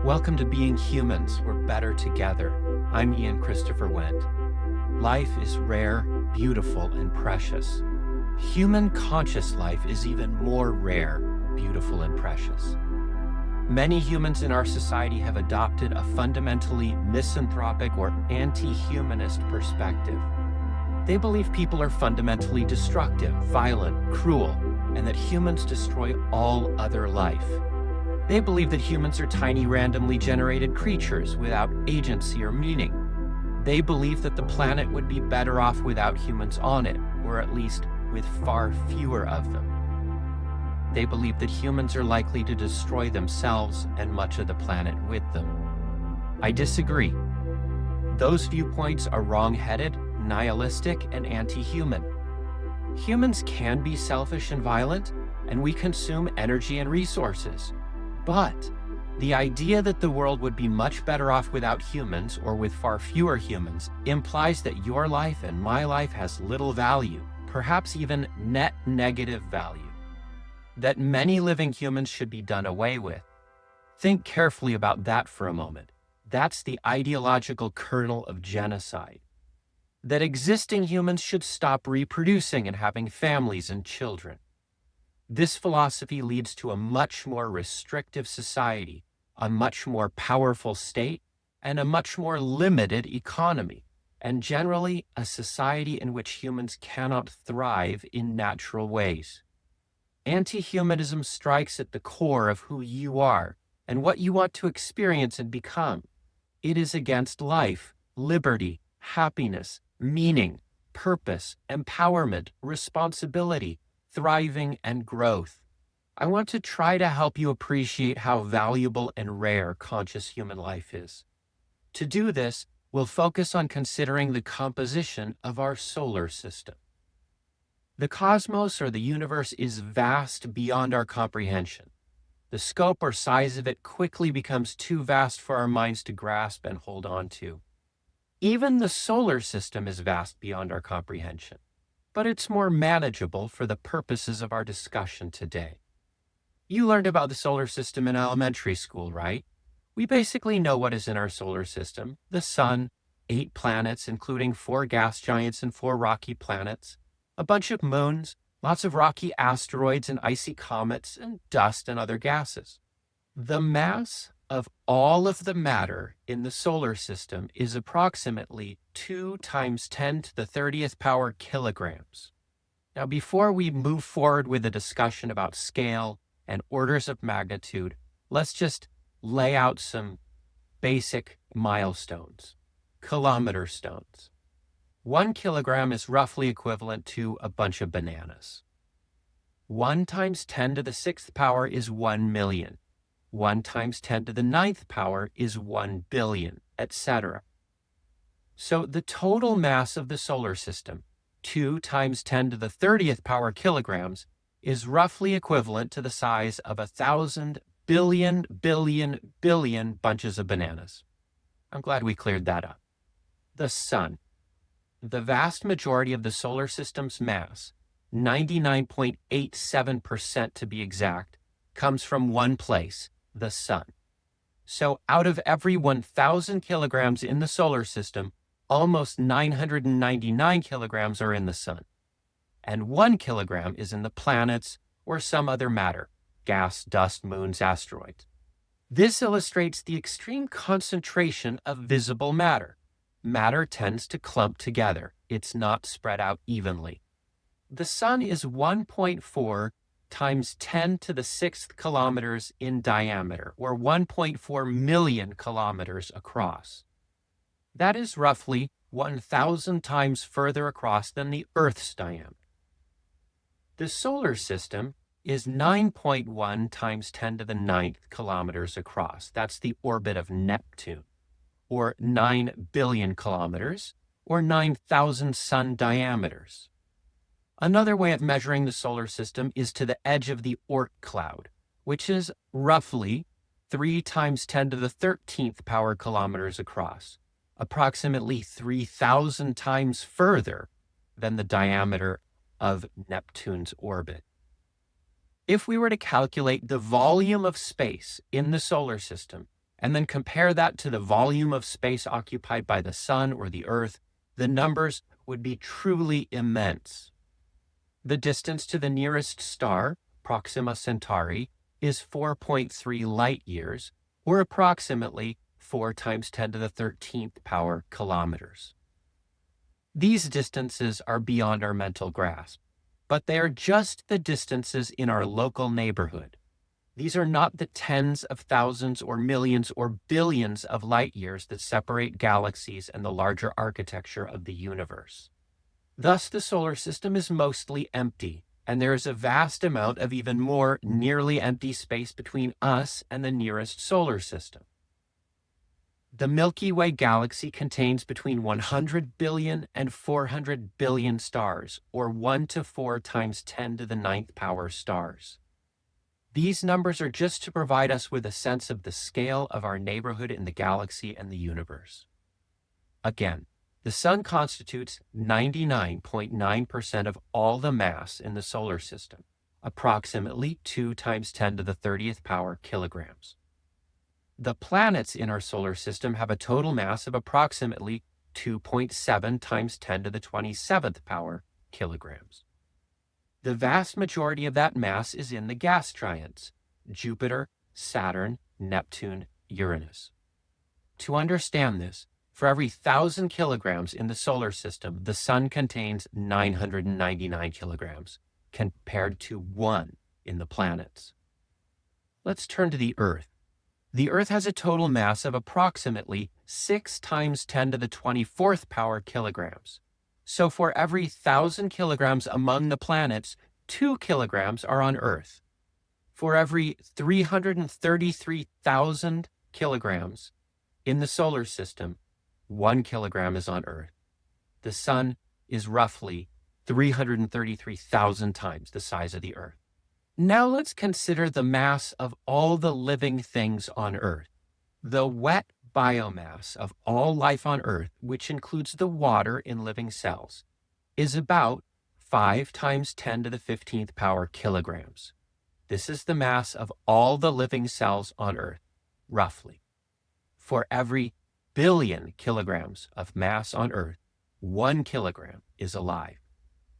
Welcome to Being Humans, We're Better Together. I'm Ian Christopher Wendt. Life is rare, beautiful, and precious. Human conscious life is even more rare, beautiful, and precious. Many humans in our society have adopted a fundamentally misanthropic or anti-humanist perspective. They believe people are fundamentally destructive, violent, cruel, and that humans destroy all other life. They believe that humans are tiny, randomly generated creatures without agency or meaning. They believe that the planet would be better off without humans on it, or at least with far fewer of them. They believe that humans are likely to destroy themselves and much of the planet with them. I disagree. Those viewpoints are wrongheaded, nihilistic, and anti-human. Humans can be selfish and violent, and we consume energy and resources. But the idea that the world would be much better off without humans or with far fewer humans implies that your life and my life has little value, perhaps even net negative value. That many living humans should be done away with. Think carefully about that for a moment. That's the ideological kernel of genocide. That existing humans should stop reproducing and having families and children. This philosophy leads to a much more restrictive society, a much more powerful state, and a much more limited economy, and generally a society in which humans cannot thrive in natural ways. Anti-humanism strikes at the core of who you are and what you want to experience and become. It is against life, liberty, happiness, meaning, purpose, empowerment, responsibility, thriving, and growth. I want to try to help you appreciate how valuable and rare conscious human life is. To do this, we'll focus on considering the composition of our solar system. The cosmos or the universe is vast beyond our comprehension. The scope or size of it quickly becomes too vast for our minds to grasp and hold on to. Even the solar system is vast beyond our comprehension, but it's more manageable for the purposes of our discussion today. You learned about the solar system in elementary school, right? We basically know what is in our solar system: the sun, 8 planets, including 4 gas giants and 4 rocky planets, a bunch of moons, lots of rocky asteroids and icy comets, and dust and other gases. The mass of all of the matter in the solar system is approximately 2 × 10⁻³ kilograms. Now, before we move forward with a discussion about scale and orders of magnitude, let's just lay out some basic milestones. Kilometer stones. 1 kilogram is roughly equivalent to a bunch of bananas. 1 × 10⁶ power is 1 million. 1 × 10⁹ power is 1 billion, etc. So the total mass of the solar system, 2 × 10⁻³ power kilograms, is roughly equivalent to the size of 1,000 billion bunches of bananas. I'm glad we cleared that up. The sun. The vast majority of the solar system's mass, 99.87% to be exact, comes from one place, the sun. So out of every 1,000 kilograms in the solar system, almost 999 kilograms are in the sun. And 1 kilogram is in the planets or some other matter, gas, dust, moons, asteroids. This illustrates the extreme concentration of visible matter. Matter tends to clump together. It's not spread out evenly. The sun is 1.4 × 10⁶ kilometers in diameter, or 1.4 million kilometers across. That is roughly 1,000 times further across than the Earth's diameter. The solar system is 9.1 × 10⁹ kilometers across. That's the orbit of Neptune, or 9 billion kilometers, or 9,000 sun diameters. Another way of measuring the solar system is to the edge of the Oort cloud, which is roughly 3 × 10⁻³ power kilometers across, approximately 3,000 times further than the diameter of Neptune's orbit. If we were to calculate the volume of space in the solar system and then compare that to the volume of space occupied by the sun or the earth, the numbers would be truly immense. The distance to the nearest star, Proxima Centauri, is 4.3 light years, or approximately 4 times 10 to the 13th power kilometers. These distances are beyond our mental grasp, but they are just the distances in our local neighborhood. These are not the tens of thousands or millions or billions of light years that separate galaxies and the larger architecture of the universe. Thus, the solar system is mostly empty, and there is a vast amount of even more nearly empty space between us and the nearest solar system. The Milky Way galaxy contains between 100 billion and 400 billion stars, or 1 to 4 times 10 to the 9th power stars. These numbers are just to provide us with a sense of the scale of our neighborhood in the galaxy and the universe. Again, the sun constitutes 99.9% of all the mass in the solar system, approximately 2 times 10 to the 30th power kilograms. The planets in our solar system have a total mass of approximately 2.7 times 10 to the 27th power kilograms. The vast majority of that mass is in the gas giants, Jupiter, Saturn, Neptune, Uranus. To understand this, for every 1,000 kilograms in the solar system, the sun contains 999 kilograms, compared to 1 in the planets. Let's turn to the Earth. The Earth has a total mass of approximately 6 times 10 to the 24th power kilograms. So for every 1,000 kilograms among the planets, 2 kilograms are on Earth. For every 333,000 kilograms in the solar system, 1 kilogram is on Earth. The sun is roughly 333,000 times the size of the Earth. Now let's consider the mass of all the living things on Earth. The wet biomass of all life on Earth, which includes the water in living cells, is about 5 times 10 to the 15th power kilograms. This is the mass of all the living cells on Earth, roughly. For every billion kilograms of mass on Earth, 1 kilogram is alive.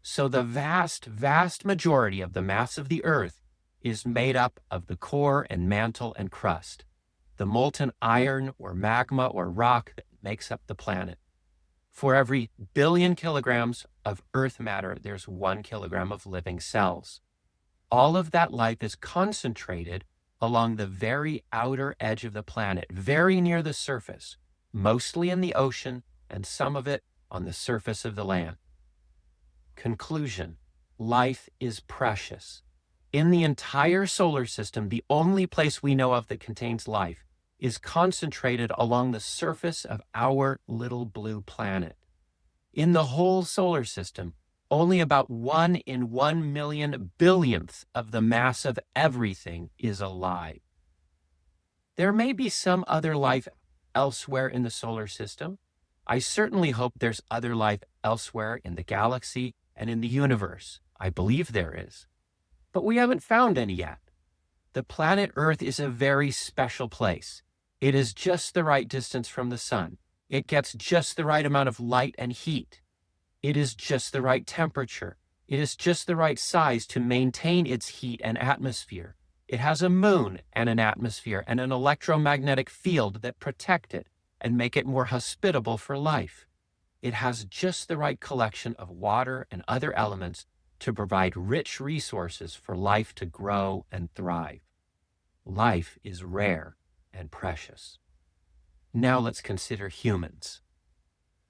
So the vast, vast majority of the mass of the Earth is made up of the core and mantle and crust, the molten iron or magma or rock that makes up the planet. For every billion kilograms of Earth matter, there's 1 kilogram of living cells. All of that life is concentrated along the very outer edge of the planet, very near the surface, mostly in the ocean and some of it on the surface of the land. Conclusion: life is precious. In the entire solar system, the only place we know of that contains life is concentrated along the surface of our little blue planet. In the whole solar system, only about 1 in 1 million billionth of the mass of everything is alive. There may be some other life elsewhere in the solar system. I certainly hope there's other life elsewhere in the galaxy and in the universe. I believe there is. But we haven't found any yet. The planet Earth is a very special place. It is just the right distance from the sun. It gets just the right amount of light and heat. It is just the right temperature. It is just the right size to maintain its heat and atmosphere. It has a moon and an atmosphere and an electromagnetic field that protect it and make it more hospitable for life. It has just the right collection of water and other elements to provide rich resources for life to grow and thrive. Life is rare and precious. Now let's consider humans.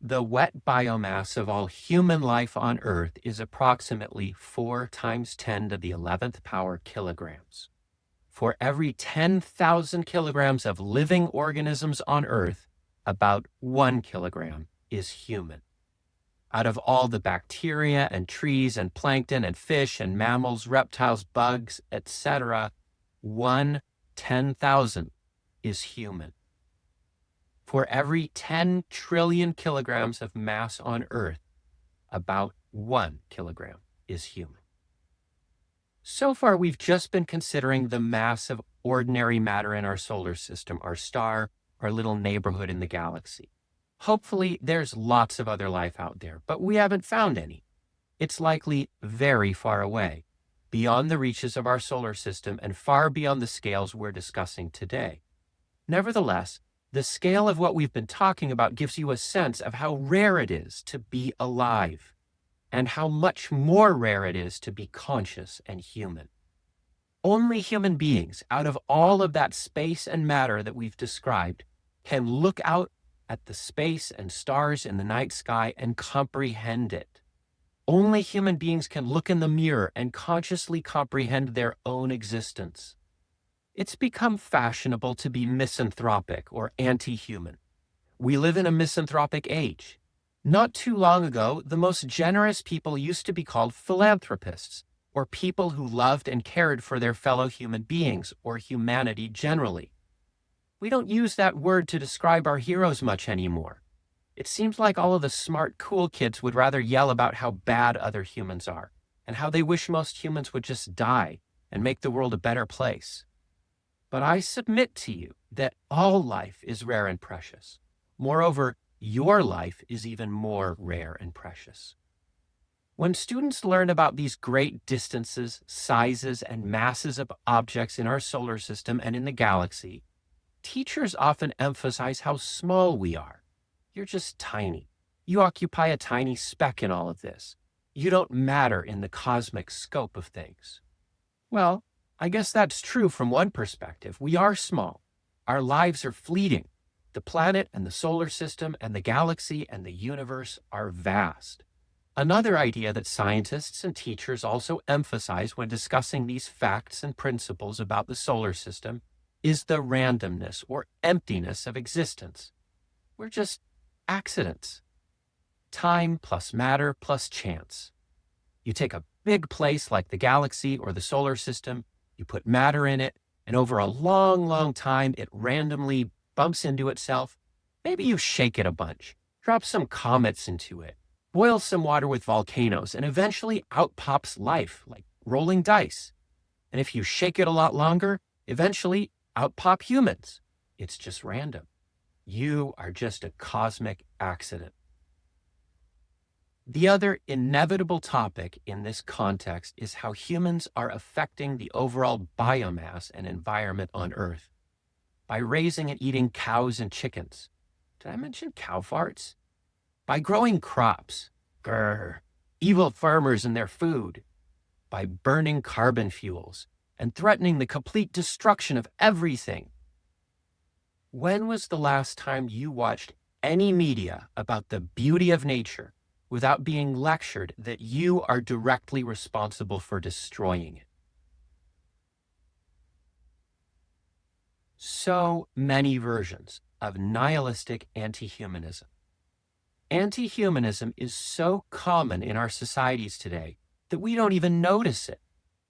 The wet biomass of all human life on Earth is approximately 4 times 10 to the 11th power kilograms. For every 10,000 kilograms of living organisms on Earth, about 1 kilogram is human. Out of all the bacteria and trees and plankton and fish and mammals, reptiles, bugs, etc., 1/10,000 is human. For every 10 trillion kilograms of mass on Earth, about 1 kilogram is human. So far, we've just been considering the mass of ordinary matter in our solar system, our star, our little neighborhood in the galaxy. Hopefully, there's lots of other life out there, but we haven't found any. It's likely very far away, beyond the reaches of our solar system and far beyond the scales we're discussing today. Nevertheless, the scale of what we've been talking about gives you a sense of how rare it is to be alive, and how much more rare it is to be conscious and human. Only human beings, out of all of that space and matter that we've described, can look out at the space and stars in the night sky and comprehend it. Only human beings can look in the mirror and consciously comprehend their own existence. It's become fashionable to be misanthropic or anti-human. We live in a misanthropic age. Not too long ago, the most generous people used to be called philanthropists, or people who loved and cared for their fellow human beings, or humanity generally. We don't use that word to describe our heroes much anymore. It seems like all of the smart, cool kids would rather yell about how bad other humans are, and how they wish most humans would just die and make the world a better place. But I submit to you that all life is rare and precious. Moreover, your life is even more rare and precious. When students learn about these great distances, sizes, and masses of objects in our solar system and in the galaxy, teachers often emphasize how small we are. You're just tiny. You occupy a tiny speck in all of this. You don't matter in the cosmic scope of things. Well, I guess that's true from one perspective. We are small. Our lives are fleeting. The planet and the solar system and the galaxy and the universe are vast. Another idea that scientists and teachers also emphasize when discussing these facts and principles about the solar system is the randomness or emptiness of existence. We're just accidents. Time plus matter plus chance. You take a big place like the galaxy or the solar system, you put matter in it, and over a long, long time, it randomly bumps into itself. Maybe you shake it a bunch, drop some comets into it, boil some water with volcanoes, and eventually out pops life, like rolling dice. And if you shake it a lot longer, eventually out pop humans. It's just random. You are just a cosmic accident. The other inevitable topic in this context is how humans are affecting the overall biomass and environment on Earth by raising and eating cows and chickens. Did I mention cow farts? By growing crops. Grr. Evil farmers and their food. By burning carbon fuels and threatening the complete destruction of everything. When was the last time you watched any media about the beauty of nature without being lectured that you are directly responsible for destroying it? So many versions of nihilistic antihumanism. Antihumanism is so common in our societies today that we don't even notice it.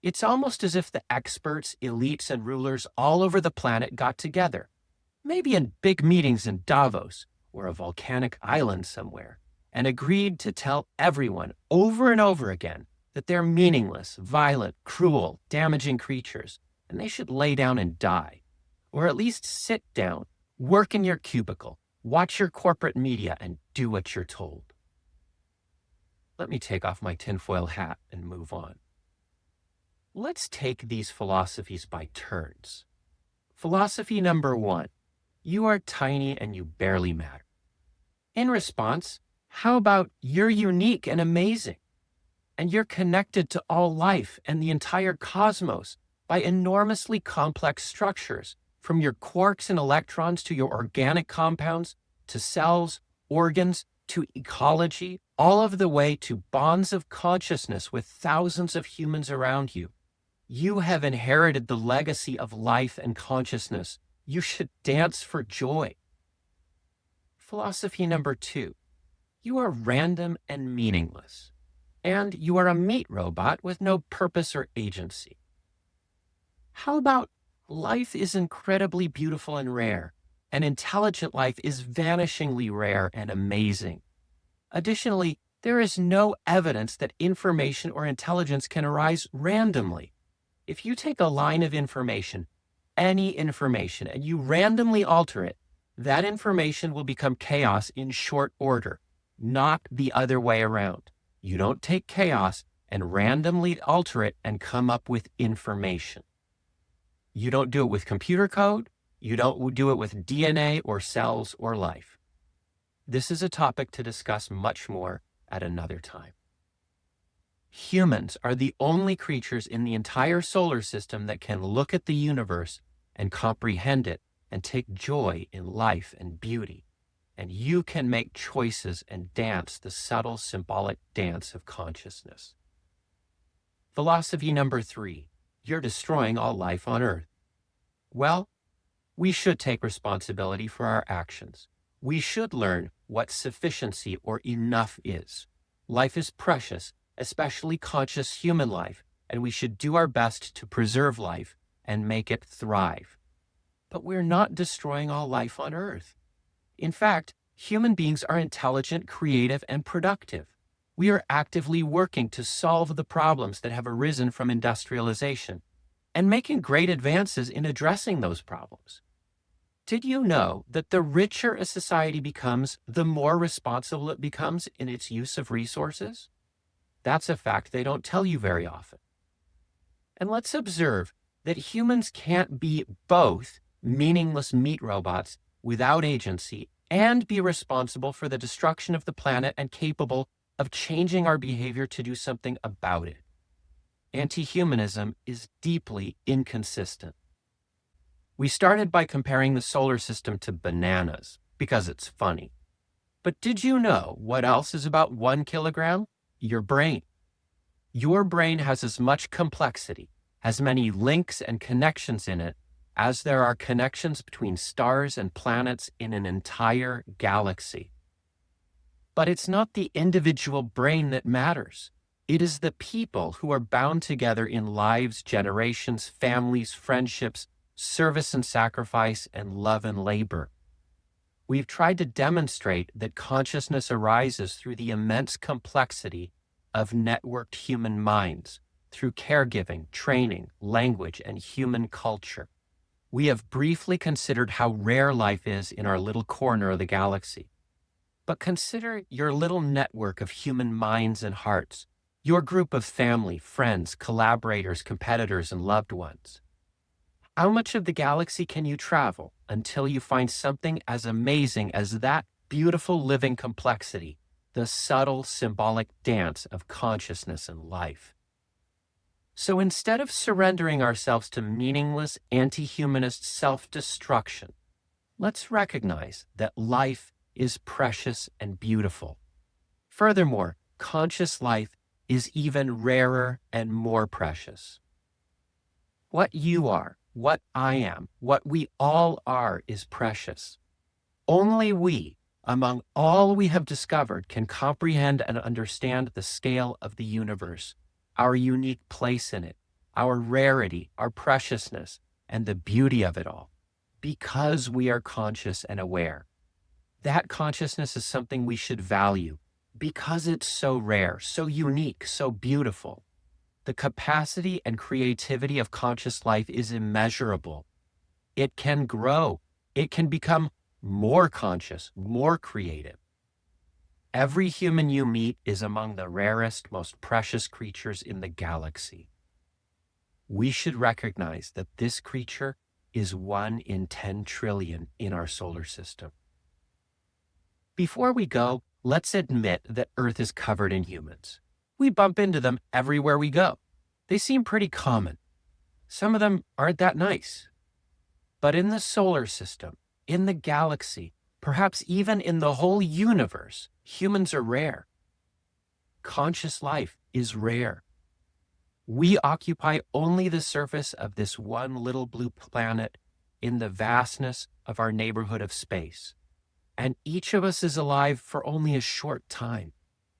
It's almost as if the experts, elites, and rulers all over the planet got together, maybe in big meetings in Davos or a volcanic island somewhere, and agreed to tell everyone over and over again that they're meaningless, violent, cruel, damaging creatures, and they should lay down and die. Or at least sit down, work in your cubicle, watch your corporate media, and do what you're told. Let me take off my tinfoil hat and move on. Let's take these philosophies by turns. Philosophy number 1, you are tiny and you barely matter. In response, how about you're unique and amazing, and you're connected to all life and the entire cosmos by enormously complex structures, from your quarks and electrons to your organic compounds, to cells, organs, to ecology, all of the way to bonds of consciousness with thousands of humans around you. You have inherited the legacy of life and consciousness. You should dance for joy. Philosophy number 2, you are random and meaningless, and you are a meat robot with no purpose or agency. How about life is incredibly beautiful and rare, and intelligent life is vanishingly rare and amazing. Additionally, There is no evidence that information or intelligence can arise randomly. If you take a line of information, any information, and you randomly alter it, that information will become chaos in short order, not the other way around. You don't take chaos and randomly alter it and come up with information. You don't do it with computer code. You don't do it with DNA or cells or life. This is a topic to discuss much more at another time. Humans are the only creatures in the entire solar system that can look at the universe and comprehend it and take joy in life and beauty. And you can make choices and dance the subtle symbolic dance of consciousness. Philosophy number 3, you're destroying all life on Earth. Well, we should take responsibility for our actions. We should learn what sufficiency or enough is. Life is precious, especially conscious human life, and we should do our best to preserve life and make it thrive. But we're not destroying all life on Earth. In fact, human beings are intelligent, creative, and productive. We are actively working to solve the problems that have arisen from industrialization and making great advances in addressing those problems. Did you know that the richer a society becomes, the more responsible it becomes in its use of resources? That's a fact they don't tell you very often. And let's observe that humans can't be both meaningless meat robots without agency and be responsible for the destruction of the planet and capable of changing our behavior to do something about it. Antihumanism is deeply inconsistent. We started by comparing the solar system to bananas because it's funny. But did you know what else is about 1 kilogram? Your brain. Your brain has as much complexity, as many links and connections in it, as there are connections between stars and planets in an entire galaxy. But it's not the individual brain that matters. It is the people who are bound together in lives, generations, families, friendships, service and sacrifice, and love and labor. We've tried to demonstrate that consciousness arises through the immense complexity of networked human minds, through caregiving, training, language, and human culture. We have briefly considered how rare life is in our little corner of the galaxy. But consider your little network of human minds and hearts, your group of family, friends, collaborators, competitors, and loved ones. How much of the galaxy can you travel until you find something as amazing as that beautiful living complexity, the subtle symbolic dance of consciousness and life? So instead of surrendering ourselves to meaningless anti-humanist self-destruction, let's recognize that life is precious and beautiful. Furthermore, conscious life is even rarer and more precious. What you are, what I am, what we all are is precious. Only we, among all we have discovered, can comprehend and understand the scale of the universe, our unique place in it, our rarity, our preciousness, and the beauty of it all, because we are conscious and aware. That consciousness is something we should value because it's so rare, so unique, so beautiful. The capacity and creativity of conscious life is immeasurable. It can grow. It can become more conscious, more creative. Every human you meet is among the rarest, most precious creatures in the galaxy. We should recognize that this creature is 1 in 10 trillion in our solar system. Before we go, let's admit that Earth is covered in humans. We bump into them everywhere we go. They seem pretty common. Some of them aren't that nice. But in the solar system, in the galaxy, perhaps even in the whole universe, humans are rare. Conscious life is rare. We occupy only the surface of this one little blue planet in the vastness of our neighborhood of space. And each of us is alive for only a short time.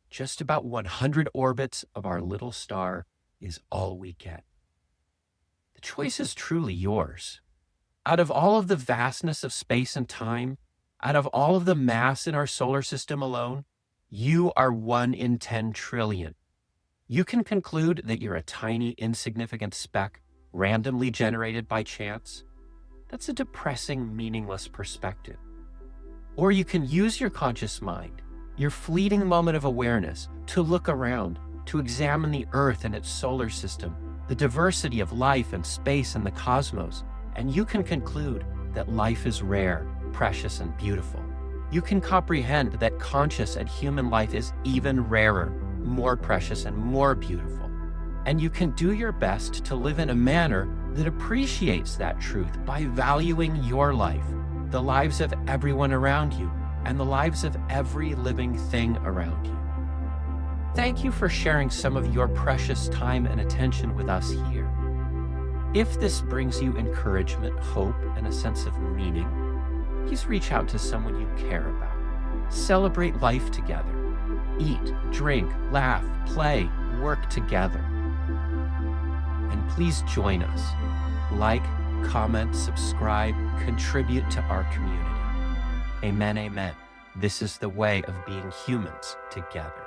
Just about 100 orbits of our little star is all we get. The choice is truly yours. Out of all of the vastness of space and time, out of all of the mass in our solar system alone, You are 1 in 10 trillion. You can conclude that you're a tiny, insignificant speck randomly generated by chance. That's a depressing, meaningless perspective. Or you can use your conscious mind, your fleeting moment of awareness, to look around, to examine the Earth and its solar system, the diversity of life and space and the cosmos, and you can conclude that life is rare, precious, and beautiful. You can comprehend that conscious and human life is even rarer, more precious, and more beautiful. And you can do your best to live in a manner that appreciates that truth by valuing your life, the lives of everyone around you, and the lives of every living thing around you. Thank you for sharing some of your precious time and attention with us here. If this brings you encouragement, hope, and a sense of meaning, please reach out to someone you care about. Celebrate life together. Eat, drink, laugh, play, work together. And please join us. Like, comment, subscribe, contribute to our community. Amen, amen. This is the way of being humans together.